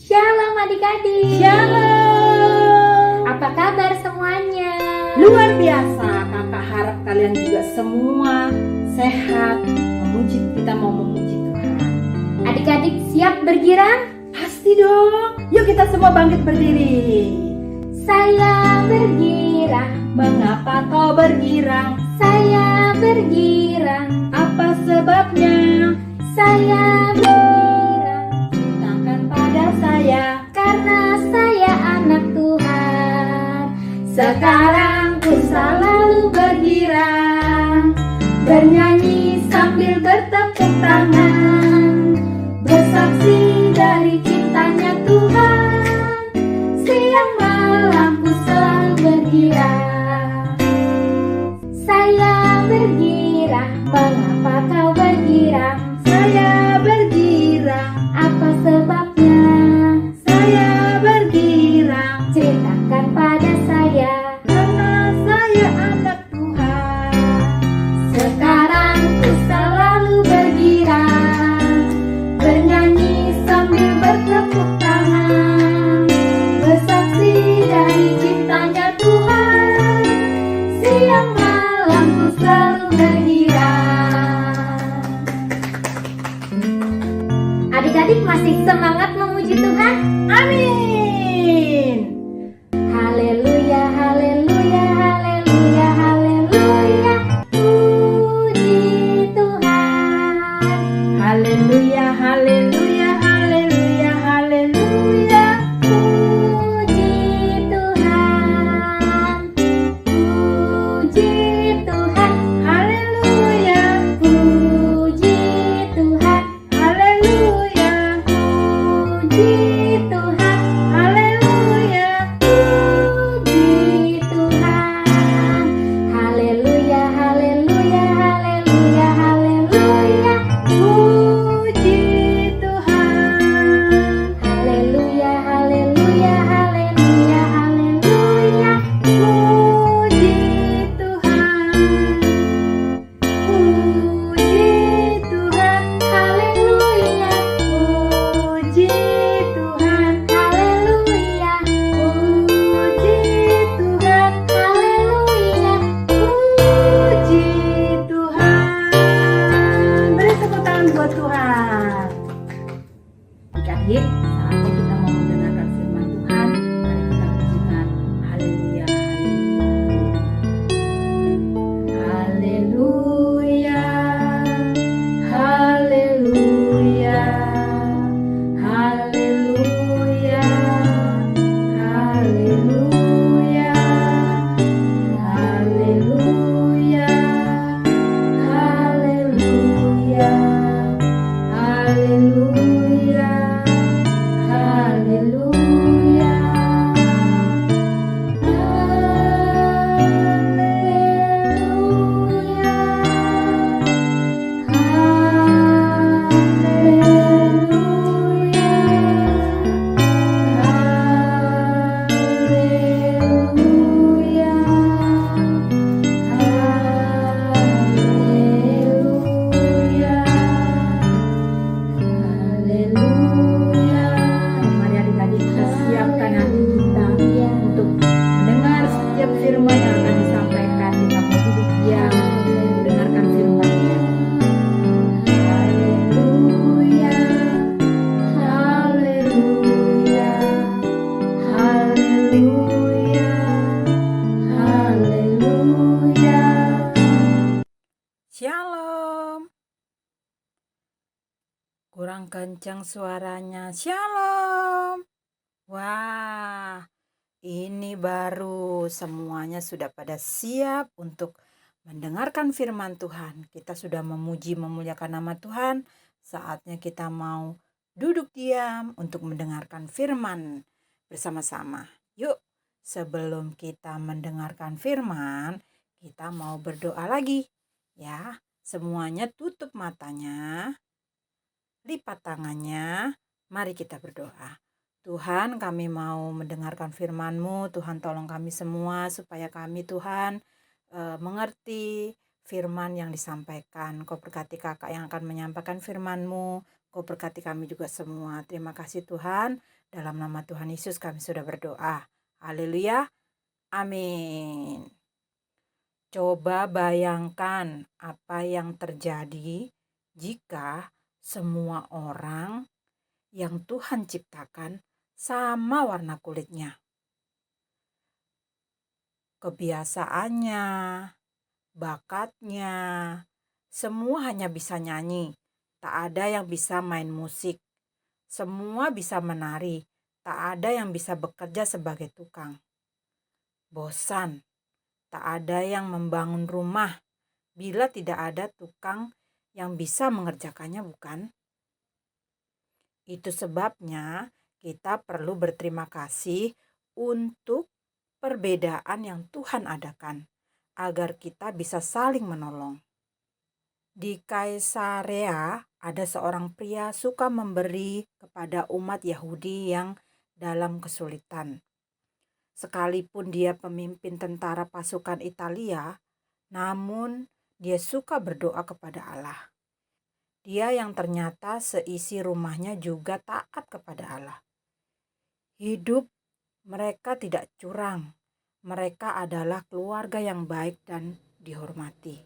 Shalom adik-adik. Shalom. Apa kabar semuanya? Luar biasa. Kakak harap kalian juga semua sehat. Kita mau memuji Tuhan. Adik-adik siap bergirang? Pasti dong. Yuk kita semua bangkit berdiri. Saya bergirang. Mengapa kau bergirang? Saya bergirang. Apa sebabnya? Saya bergirang. Ceritakan pada saya. Karena saya anak Tuhan. Sekarang ku selalu bergirang, bernyanyi sambil bertepuk tangan, bersaksi dari cintanya Tuhan. Siang malam ku selalu bergirang. Saya bergirang. Mengapa kau bergirang? Saya bergirang, Apa sebabnya? saya bergirang, Ceritakan pada saya. karena saya anak Tuhan. Sekarang ku selalu bergirang, bernyanyi sambil bertepuk tangan, Bersaksi dari cintanya Tuhan. Siang malam ku selalu bergirang. Adik-adik masih semangat memuji Tuhan? Amin. Haleluya, haleluya, haleluya, haleluya. Puji Tuhan. Haleluya, haleluya, haleluya, haleluya. Puji Tuhan. Puji Tuhan. Haleluya, Puji Tuhan. haleluya, Puji Tuhan. haleluya. Puji Tuhan. Haleluya, haleluya, haleluya, haleluya. Puji Tuhan. Haleluya, haleluya, haleluya, haleluya. Puji Tuhan. Puji Tuhan. Haleluya, Puji Tuhan. haleluya, Puji Tuhan. haleluya. Puji Tuhan. Beri tepuk tangan buat Tuhan. Adik-adik, saatnya kita mau mendengarkan firman Tuhan. Mari kita pujikan. Haleluya, haleluya. Haleluya, haleluya, haleluya, haleluya, haleluya, haleluya, haleluya. Mari adik-adik kita siapkan hati kita untuk mendengar setiap firman yang akan disampaikan. Kita mau duduk diam mendengarkan firman-Nya. Haleluya, haleluya, haleluya, haleluya. Shalom. Kurang kencang suaranya. Shalom. Wah, ini baru semuanya sudah pada siap untuk mendengarkan firman Tuhan. Kita sudah memuji memuliakan nama Tuhan. Saatnya kita mau duduk diam untuk mendengarkan firman bersama-sama. Yuk, sebelum kita mendengarkan firman, kita mau berdoa lagi. Ya, semuanya tutup matanya. Lipat tangannya, mari kita berdoa. Tuhan, kami mau mendengarkan firman-Mu. Tuhan, tolong kami semua supaya kami, Tuhan, mengerti firman yang disampaikan. Kau berkati kakak yang akan menyampaikan firman-Mu. Kau berkati kami juga semua. Terima kasih Tuhan. Dalam nama Tuhan Yesus kami sudah berdoa. Haleluya. Amin. Coba bayangkan apa yang terjadi jika semua orang yang Tuhan ciptakan sama warna kulitnya. Kebiasaannya, bakatnya, semua hanya bisa nyanyi. Tak ada yang bisa main musik. Semua bisa menari. Tak ada yang bisa bekerja sebagai tukang. Bosan. Tak ada yang membangun rumah bila tidak ada tukang yang bisa mengerjakannya, bukan? Itu sebabnya kita perlu berterima kasih untuk perbedaan yang Tuhan adakan, agar kita bisa saling menolong. Di Kaisarea ada seorang pria suka memberi kepada umat Yahudi yang dalam kesulitan. Sekalipun dia pemimpin tentara pasukan Italia, namun dia suka berdoa kepada Allah. Dia yang ternyata seisi rumahnya juga taat kepada Allah. Hidup mereka tidak curang. Mereka adalah keluarga yang baik dan dihormati.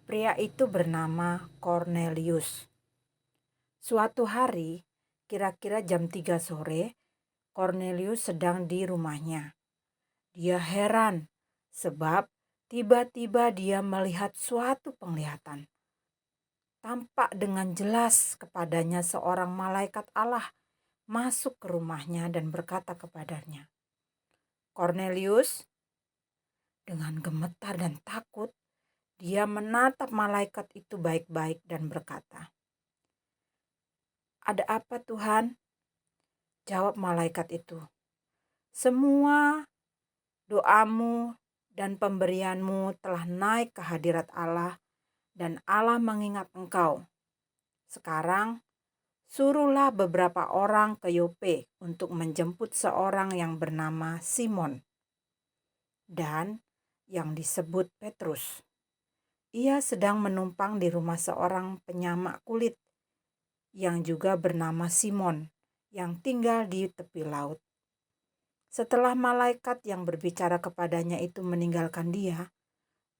Pria itu bernama Cornelius. Suatu hari, kira-kira jam 3 sore, Cornelius sedang di rumahnya. Dia heran sebab tiba-tiba dia melihat suatu penglihatan. Tampak dengan jelas kepadanya seorang malaikat Allah masuk ke rumahnya dan berkata kepadanya, "Cornelius." Dengan gemetar dan takut, dia menatap malaikat itu baik-baik dan berkata, "Ada apa, Tuhan?" Jawab malaikat itu, "Semua doamu dan pemberianmu telah naik ke hadirat Allah dan Allah mengingat engkau. Sekarang, suruhlah beberapa orang ke Yope untuk menjemput seorang yang bernama Simon dan yang disebut Petrus. Ia sedang menumpang di rumah seorang penyamak kulit yang juga bernama Simon yang tinggal di tepi laut." Setelah malaikat yang berbicara kepadanya itu meninggalkan dia,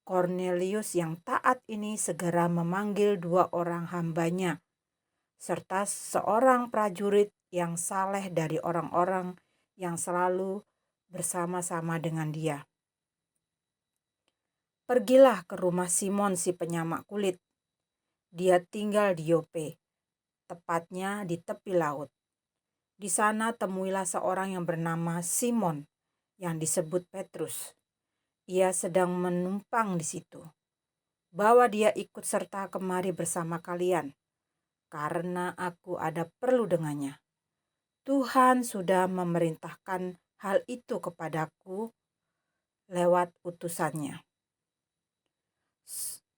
Cornelius yang taat ini segera memanggil 2 orang hambanya serta seorang prajurit yang saleh dari orang-orang yang selalu bersama-sama dengan dia. "Pergilah ke rumah Simon si penyamak kulit. Dia tinggal di Yope, tepatnya di tepi laut. Di sana temuilah seorang yang bernama Simon yang disebut Petrus. Ia sedang menumpang di situ. Bawa dia ikut serta kemari bersama kalian, karena aku ada perlu dengannya. Tuhan sudah memerintahkan hal itu kepadaku lewat utusannya."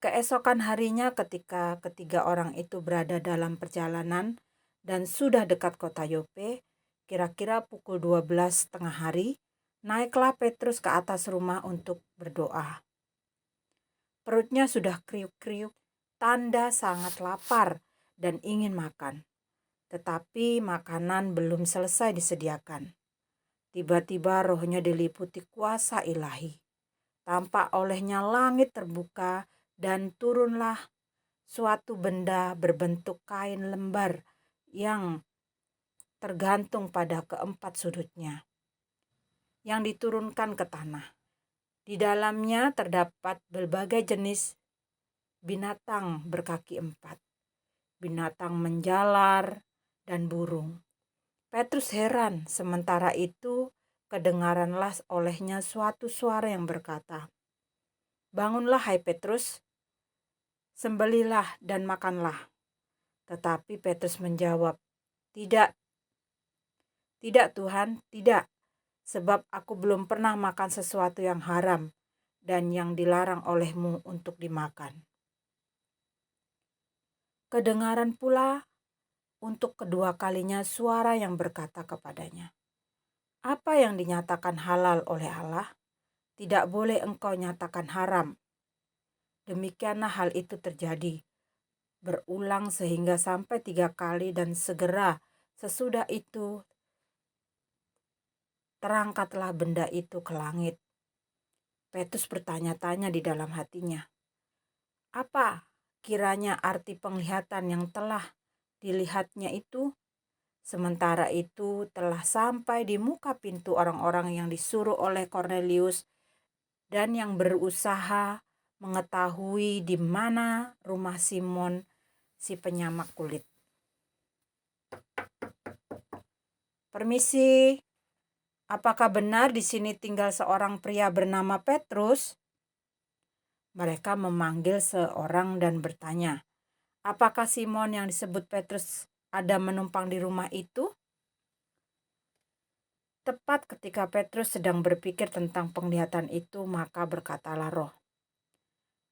Keesokan harinya ketika ketiga orang itu berada dalam perjalanan dan sudah dekat kota Yope, kira-kira pukul 12 tengah hari, naiklah Petrus ke atas rumah untuk berdoa. Perutnya sudah kriuk-kriuk, tanda sangat lapar dan ingin makan. Tetapi makanan belum selesai disediakan. Tiba-tiba rohnya diliputi kuasa ilahi. Tampak olehnya langit terbuka dan turunlah suatu benda berbentuk kain lembar yang tergantung pada keempat sudutnya, yang diturunkan ke tanah. Di dalamnya terdapat berbagai jenis binatang berkaki 4, binatang menjalar, dan burung. Petrus heran, sementara itu kedengaranlah olehnya suatu suara yang berkata, "Bangunlah hai Petrus, sembelihlah dan makanlah." Tetapi Petrus menjawab, "Tidak, tidak Tuhan, tidak, sebab aku belum pernah makan sesuatu yang haram dan yang dilarang olehmu untuk dimakan." Kedengaran pula untuk kedua kalinya suara yang berkata kepadanya, "Apa yang dinyatakan halal oleh Allah, tidak boleh engkau nyatakan haram." Demikianlah hal itu terjadi, berulang sehingga sampai 3 kali, dan segera sesudah itu terangkatlah benda itu ke langit. Petrus bertanya-tanya di dalam hatinya, apa kiranya arti penglihatan yang telah dilihatnya itu? Sementara itu telah sampai di muka pintu orang-orang yang disuruh oleh Kornelius dan yang berusaha mengetahui di mana rumah Simon si penyamak kulit. Permisi, apakah benar di sini tinggal seorang pria bernama Petrus? Mereka memanggil seorang dan bertanya, apakah Simon yang disebut Petrus ada menumpang di rumah itu? Tepat ketika Petrus sedang berpikir tentang penglihatan itu, maka berkatalah Roh,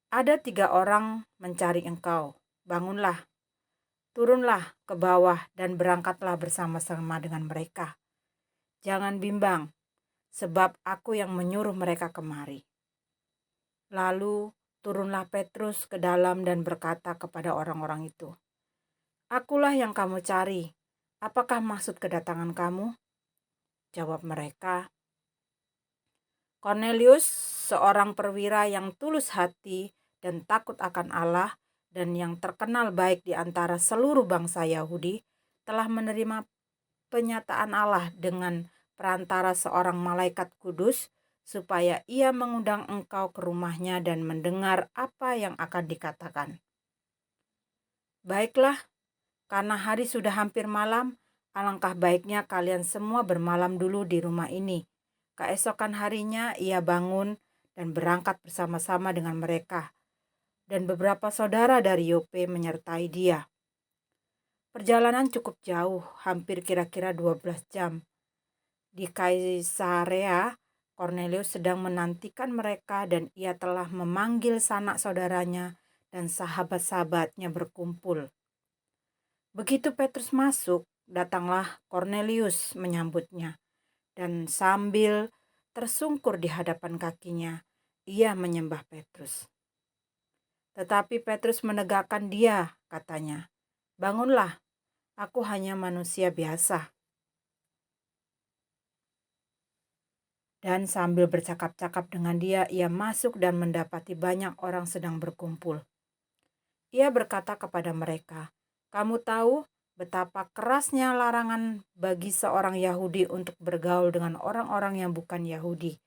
ada 3 orang mencari engkau. Bangunlah, turunlah ke bawah dan berangkatlah bersama-sama dengan mereka. Jangan bimbang, sebab aku yang menyuruh mereka kemari. Lalu turunlah Petrus ke dalam dan berkata kepada orang-orang itu, akulah yang kamu cari. Apakah maksud kedatangan kamu? Jawab mereka, Kornelius, seorang perwira yang tulus hati dan takut akan Allah dan yang terkenal baik di antara seluruh bangsa Yahudi, telah menerima penyataan Allah dengan perantara seorang malaikat kudus, supaya ia mengundang engkau ke rumahnya dan mendengar apa yang akan dikatakan. Baiklah, karena hari sudah hampir malam, alangkah baiknya kalian semua bermalam dulu di rumah ini. Keesokan harinya ia bangun dan berangkat bersama-sama dengan mereka, dan beberapa saudara dari Yope menyertai dia. Perjalanan cukup jauh, hampir kira-kira 12 jam. Di Kaisarea, Kornelius sedang menantikan mereka dan ia telah memanggil sanak saudaranya dan sahabat-sahabatnya berkumpul. Begitu Petrus masuk, datanglah Kornelius menyambutnya, dan sambil tersungkur di hadapan kakinya, ia menyembah Petrus. Tetapi Petrus menegakkan dia, katanya, bangunlah, aku hanya manusia biasa. Dan sambil bercakap-cakap dengan dia, ia masuk dan mendapati banyak orang sedang berkumpul. Ia berkata kepada mereka, kamu tahu betapa kerasnya larangan bagi seorang Yahudi untuk bergaul dengan orang-orang yang bukan Yahudi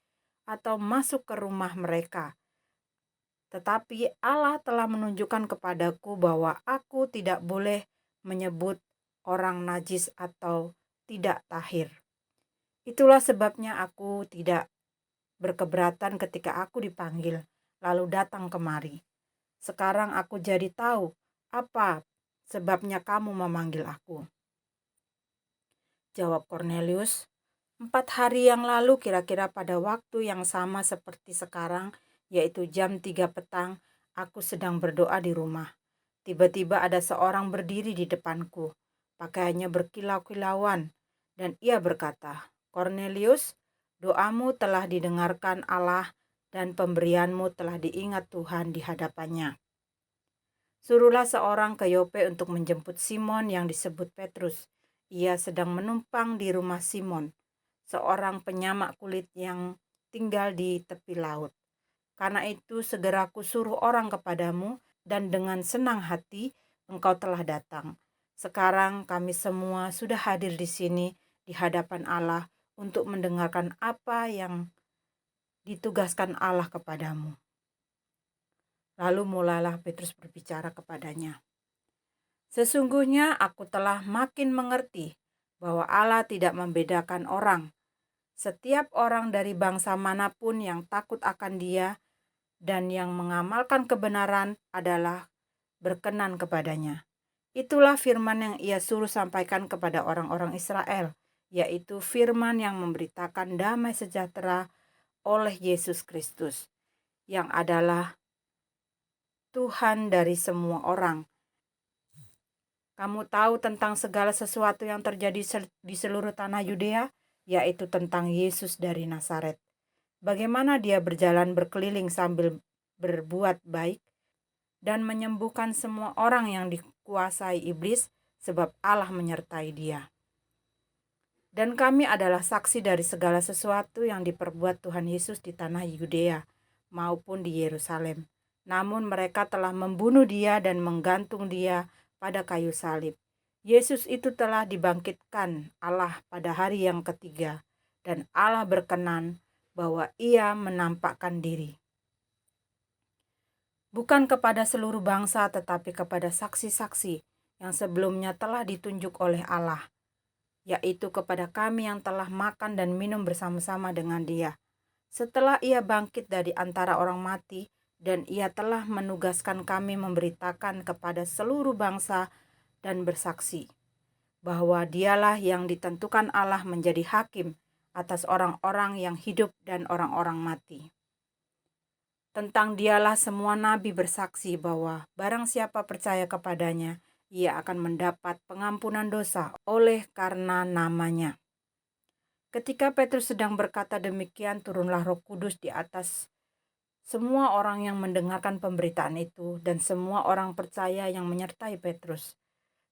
atau masuk ke rumah mereka. Tetapi Allah telah menunjukkan kepadaku bahwa aku tidak boleh menyebut orang najis atau tidak tahir. Itulah sebabnya aku tidak berkeberatan ketika aku dipanggil, lalu datang kemari. Sekarang aku jadi tahu apa sebabnya kamu memanggil aku. Jawab Kornelius, 4 hari yang lalu kira-kira pada waktu yang sama seperti sekarang, yaitu jam 3 petang, aku sedang berdoa di rumah. Tiba-tiba ada seorang berdiri di depanku, pakaiannya berkilau-kilauan, dan ia berkata, Kornelius, doamu telah didengarkan Allah dan pemberianmu telah diingat Tuhan di hadapannya. Suruhlah seorang ke Yope untuk menjemput Simon yang disebut Petrus. Ia sedang menumpang di rumah Simon, seorang penyamak kulit yang tinggal di tepi laut. Karena itu segera kusuruh orang kepadamu dan dengan senang hati engkau telah datang. Sekarang kami semua sudah hadir di sini di hadapan Allah untuk mendengarkan apa yang ditugaskan Allah kepadamu. Lalu mulailah Petrus berbicara kepadanya. Sesungguhnya aku telah makin mengerti bahwa Allah tidak membedakan orang. Setiap orang dari bangsa manapun yang takut akan Dia dan yang mengamalkan kebenaran adalah berkenan kepadanya. Itulah firman yang ia suruh sampaikan kepada orang-orang Israel, yaitu firman yang memberitakan damai sejahtera oleh Yesus Kristus, yang adalah Tuhan dari semua orang. Kamu tahu tentang segala sesuatu yang terjadi di seluruh tanah Yudea, yaitu tentang Yesus dari Nazaret. Bagaimana dia berjalan berkeliling sambil berbuat baik dan menyembuhkan semua orang yang dikuasai iblis, sebab Allah menyertai dia. Dan kami adalah saksi dari segala sesuatu yang diperbuat Tuhan Yesus di tanah Yudea maupun di Yerusalem. Namun mereka telah membunuh dia dan menggantung dia pada kayu salib. Yesus itu telah dibangkitkan Allah pada hari yang ketiga, dan Allah berkenan bahwa ia menampakkan diri. Bukan kepada seluruh bangsa, tetapi kepada saksi-saksi yang sebelumnya telah ditunjuk oleh Allah, yaitu kepada kami yang telah makan dan minum bersama-sama dengan dia. Setelah ia bangkit dari antara orang mati, dan ia telah menugaskan kami memberitakan kepada seluruh bangsa dan bersaksi bahwa dialah yang ditentukan Allah menjadi hakim atas orang-orang yang hidup dan orang-orang mati. Tentang dialah semua nabi bersaksi bahwa barang siapa percaya kepadanya, ia akan mendapat pengampunan dosa oleh karena namanya. Ketika Petrus sedang berkata demikian, turunlah Roh Kudus di atas semua orang yang mendengarkan pemberitaan itu, dan semua orang percaya yang menyertai Petrus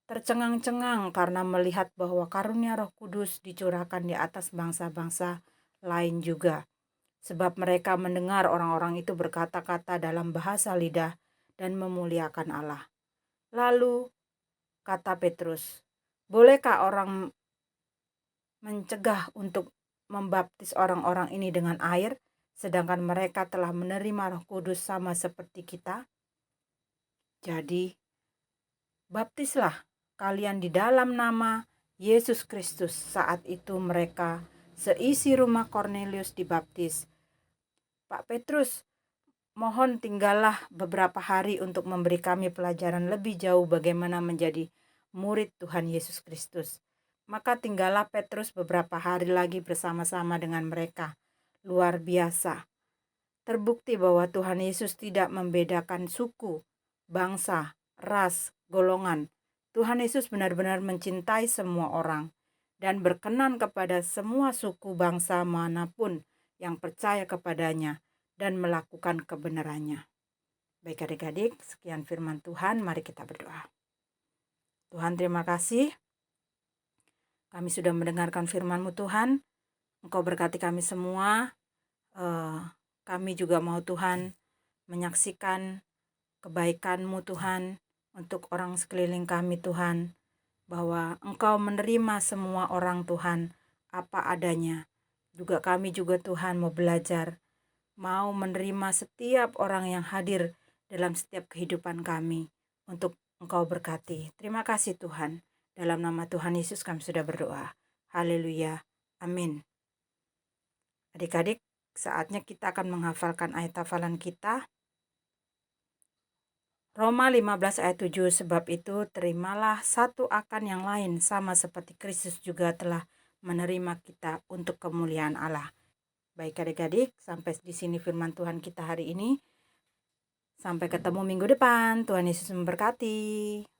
tercengang-cengang karena melihat bahwa karunia Roh Kudus dicurahkan di atas bangsa-bangsa lain juga. Sebab mereka mendengar orang-orang itu berkata-kata dalam bahasa lidah dan memuliakan Allah. Lalu kata Petrus, bolehkah orang mencegah untuk membaptis orang-orang ini dengan air, sedangkan mereka telah menerima Roh Kudus sama seperti kita? Jadi, baptislah kalian di dalam nama Yesus Kristus. Saat itu mereka seisi rumah Kornelius dibaptis. Pak Petrus, mohon tinggallah beberapa hari untuk memberi kami pelajaran lebih jauh bagaimana menjadi murid Tuhan Yesus Kristus. Maka tinggallah Petrus beberapa hari lagi bersama-sama dengan mereka. Luar biasa. Terbukti bahwa Tuhan Yesus tidak membedakan suku, bangsa, ras, golongan. Tuhan Yesus benar-benar mencintai semua orang dan berkenan kepada semua suku bangsa manapun yang percaya kepadanya dan melakukan kebenarannya. Baik adik-adik, sekian firman Tuhan, mari kita berdoa. Tuhan, terima kasih. Kami sudah mendengarkan firman-Mu Tuhan. Engkau berkati kami semua. Kami juga mau Tuhan menyaksikan kebaikan-Mu Tuhan untuk orang sekeliling kami Tuhan. Bahwa Engkau menerima semua orang Tuhan apa adanya. Juga kami juga Tuhan mau belajar, mau menerima setiap orang yang hadir dalam setiap kehidupan kami untuk Engkau berkati. Terima kasih Tuhan. Dalam nama Tuhan Yesus kami sudah berdoa. Haleluya. Amin. Adik-adik, saatnya kita akan menghafalkan ayat hafalan kita. Roma 15 ayat 7, sebab itu terimalah satu akan yang lain sama seperti Kristus juga telah menerima kita untuk kemuliaan Allah. Baik adik-adik, sampai di sini firman Tuhan kita hari ini. Sampai ketemu minggu depan. Tuhan Yesus memberkati.